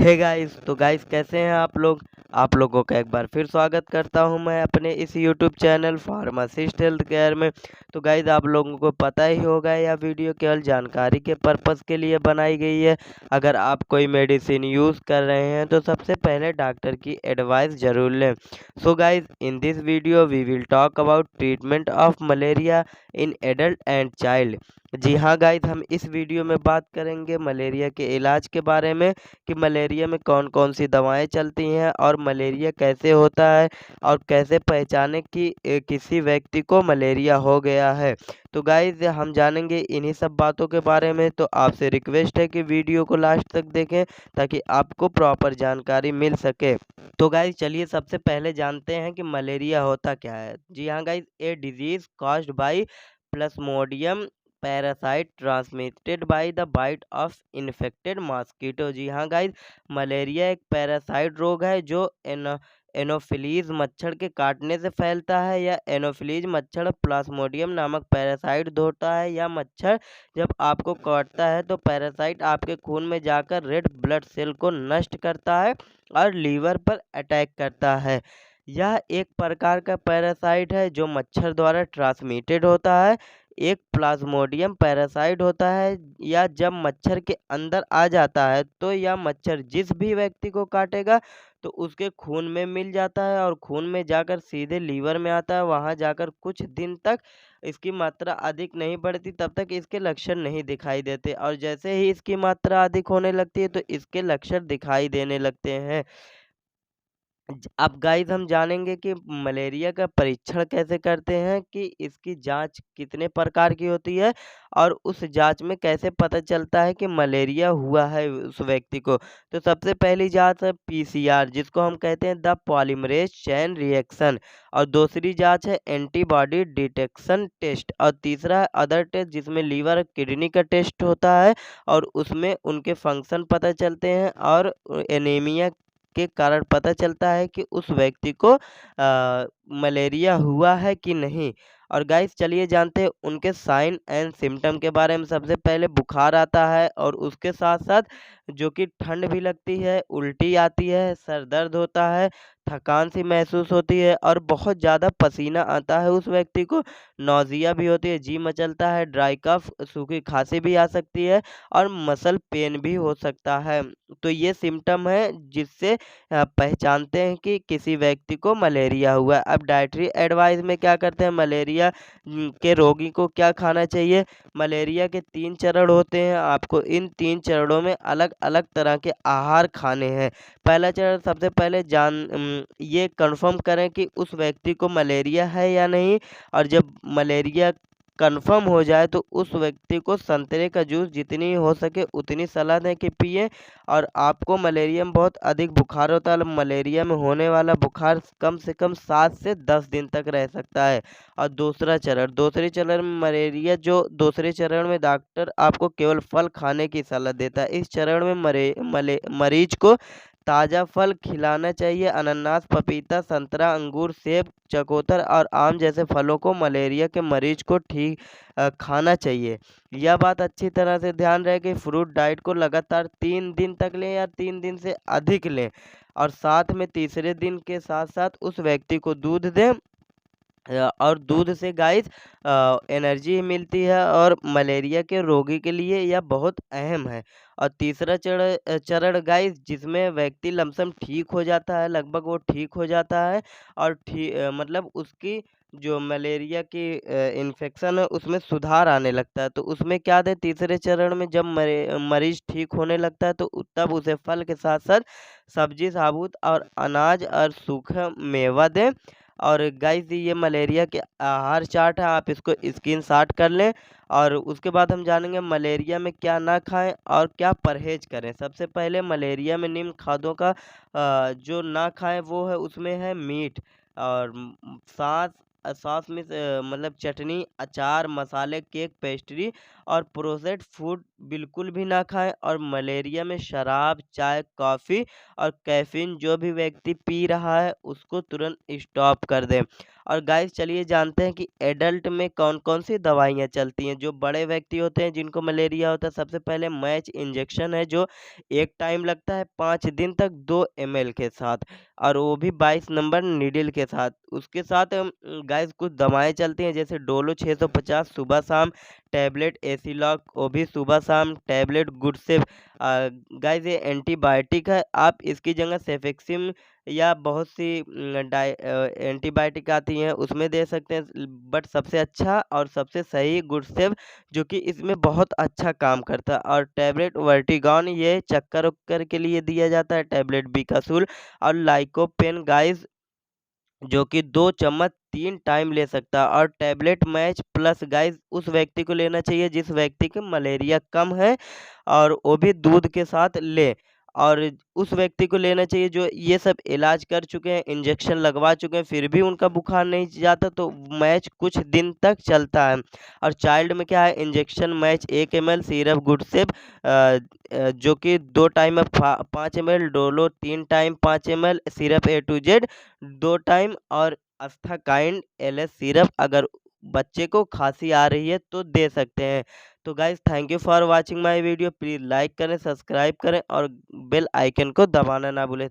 Hey guys, तो guys कैसे हैं आप लोग। आप लोगों का एक बार फिर स्वागत करता हूं मैं अपने इस YouTube channel pharmacist health care में। तो गाइस आप लोगों को पता ही होगा यह वीडियो केवल जानकारी के पर्पस के लिए बनाई गई है। अगर आप कोई मेडिसिन यूज़ कर रहे हैं तो सबसे पहले डॉक्टर की एडवाइस जरूर लें। So guys, in this video we will talk about treatment of malaria in adult and child. जी हाँ गाइस, हम इस वीडियो में बात करेंगे मलेरिया के इलाज के बारे में कि मलेरिया में कौन कौन सी दवाएं चलती हैं और मलेरिया कैसे होता है और कैसे पहचाने कि किसी व्यक्ति को मलेरिया हो गया है। तो गाइज हम जानेंगे इन्हीं सब बातों के बारे में। तो आपसे रिक्वेस्ट है कि वीडियो को लास्ट तक देखें ताकि आपको प्रॉपर जानकारी मिल सके। तो गाइज चलिए सबसे पहले जानते हैं कि मलेरिया होता क्या है। जी हाँ guys, a disease caused by Plasmodium parasite transmitted by the bite of infected mosquito. जी हाँ गाइज, मलेरिया एक पैरासाइट रोग है जो एनोफिलीज मच्छर के काटने से फैलता है। या एनोफिलीज मच्छर प्लाज्मोडियम नामक पैरासाइट धोता है। या मच्छर जब आपको काटता है तो पैरासाइट आपके खून में जाकर रेड ब्लड सेल को नष्ट करता है और लीवर पर अटैक करता है। यह एक प्रकार का पैरासाइट है जो मच्छर द्वारा ट्रांसमिटेड होता है। एक प्लाज्मोडियम पैरासाइट होता है या जब मच्छर के अंदर आ जाता है तो यह मच्छर जिस भी व्यक्ति को काटेगा तो उसके खून में मिल जाता है और खून में जाकर सीधे लीवर में आता है। वहां जाकर कुछ दिन तक इसकी मात्रा अधिक नहीं बढ़ती, तब तक इसके लक्षण नहीं दिखाई देते और जैसे ही इसकी मात्रा अधिक होने लगती है तो इसके लक्षण दिखाई देने लगते हैं। अब गाइस हम जानेंगे कि मलेरिया का परीक्षण कैसे करते हैं, कि इसकी जांच कितने प्रकार की होती है और उस जांच में कैसे पता चलता है कि मलेरिया हुआ है उस व्यक्ति को। तो सबसे पहली जांच है पीसीआर, जिसको हम कहते हैं द पॉलीमरेज चेन रिएक्शन। और दूसरी जांच है एंटीबॉडी डिटेक्शन टेस्ट। और तीसरा है अदर टेस्ट, जिसमें लीवर और किडनी का टेस्ट होता है और उसमें उनके फंक्शन पता चलते हैं और एनीमिया के कारण पता चलता है कि उस व्यक्ति को मलेरिया हुआ है कि नहीं। और गाइस चलिए जानते हैं उनके साइन एंड सिम्टम के बारे में। सबसे पहले बुखार आता है और उसके साथ साथ जो कि ठंड भी लगती है, उल्टी आती है, सर दर्द होता है, थकान सी महसूस होती है और बहुत ज़्यादा पसीना आता है उस व्यक्ति को। नौजिया भी होती है, जी मचलता है, ड्राई कफ सूखी खांसी भी आ सकती है और मसल पेन भी हो सकता है। तो ये सिम्टम है जिससे पहचानते हैं कि किसी व्यक्ति को मलेरिया हुआ है। अब डाइटरी एडवाइस में क्या करते हैं, मलेरिया के रोगी को क्या खाना चाहिए। मलेरिया के 3 चरण होते हैं, आपको इन 3 चरणों में अलग अलग तरह के आहार खाने हैं। पहला चरण सबसे पहले ये कंफर्म करें कि उस व्यक्ति को मलेरिया है या नहीं। और जब मलेरिया कंफर्म हो जाए तो उस व्यक्ति को संतरे का जूस जितनी हो सके उतनी सलाह दें कि पिए। और आपको मलेरिया में बहुत अधिक बुखार होता है, मलेरिया में होने वाला बुखार कम से कम 7 से 10 दिन तक रह सकता है। और दूसरे चरण में मलेरिया, जो दूसरे चरण में डॉक्टर आपको केवल फल खाने की सलाह देता है। इस चरण में मरीज को ताज़ा फल खिलाना चाहिए। अनानास, पपीता, संतरा, अंगूर, सेब, चकोतर और आम जैसे फलों को मलेरिया के मरीज को ठीक खाना चाहिए। यह बात अच्छी तरह से ध्यान रहे कि फ्रूट डाइट को लगातार 3 दिन तक लें या 3 दिन से अधिक लें। और साथ में तीसरे दिन के साथ साथ उस व्यक्ति को दूध दें। और दूध से गाइस एनर्जी मिलती है और मलेरिया के रोगी के लिए यह बहुत अहम है। और तीसरा चरण गाइस जिसमें व्यक्ति लमसम ठीक हो जाता है, लगभग वो ठीक हो जाता है और मतलब उसकी जो मलेरिया की इन्फेक्शन है उसमें सुधार आने लगता है। तो उसमें क्या दें, तीसरे चरण में जब मरीज ठीक होने लगता है तो तब उसे फल के साथ साथ सब्जी, साबुत और अनाज और सूखा मेवा दें। और गाइस ये मलेरिया के आहार चार्ट है, आप इसको स्क्रीनशॉट कर लें। और उसके बाद हम जानेंगे मलेरिया में क्या ना खाएं और क्या परहेज करें। सबसे पहले मलेरिया में निम्न खाद्यों का जो ना खाएं वो है, उसमें है मीट और सॉस में मतलब चटनी, अचार, मसाले, केक, पेस्ट्री और प्रोसेस्ड फूड बिल्कुल भी ना खाएं, और मलेरिया में शराब, चाय, कॉफ़ी और कैफीन जो भी व्यक्ति पी रहा है उसको तुरंत स्टॉप कर दें। और गाइस चलिए जानते हैं कि एडल्ट में कौन कौन सी दवाइयाँ चलती हैं। जो बड़े व्यक्ति होते हैं जिनको मलेरिया होता है, सबसे पहले मैच इंजेक्शन है जो एक टाइम लगता है 5 दिन तक 2 ml के साथ, और वो भी 22 नंबर नीडल के साथ। उसके साथ गाइस कुछ दवाएं चलती हैं जैसे डोलो 650 सुबह शाम, टैबलेट एसिलॉक वो भी सुबह शाम, टैबलेट गुड सेफ। गाइस ये एंटीबायोटिक है, आप इसकी जगह सेफेक्सिम या बहुत सी एंटीबायोटिक आती हैं उसमें दे सकते हैं, बट सबसे अच्छा और सबसे सही गुड सेफ जो कि इसमें बहुत अच्छा काम करता है। और टैबलेट वर्टिगॉन ये चक्कर उक्कर के लिए दिया जाता है, टैबलेट बिकासूल और लाइकोपेन गाइस जो कि 2 चम्मच 3 टाइम ले सकता है। और टैबलेट मैच प्लस गाइस उस व्यक्ति को लेना चाहिए जिस व्यक्ति के मलेरिया कम है, और वो भी दूध के साथ ले। और उस व्यक्ति को लेना चाहिए जो ये सब इलाज कर चुके हैं, इंजेक्शन लगवा चुके हैं, फिर भी उनका बुखार नहीं जाता, तो मैच कुछ दिन तक चलता है। और चाइल्ड में क्या है, injection match 1 ml, syrup good safe जो कि 2 टाइम में 5 ml, Dolo 3 time 5 ml, syrup A to Z 2 time, और अस्थाकाइंड LS सिरप अगर बच्चे को खांसी आ रही है तो दे सकते हैं। तो guys thank you for watching my video, please like करें, सब्सक्राइब करें और बेल आइकन को दबाना ना भूलें।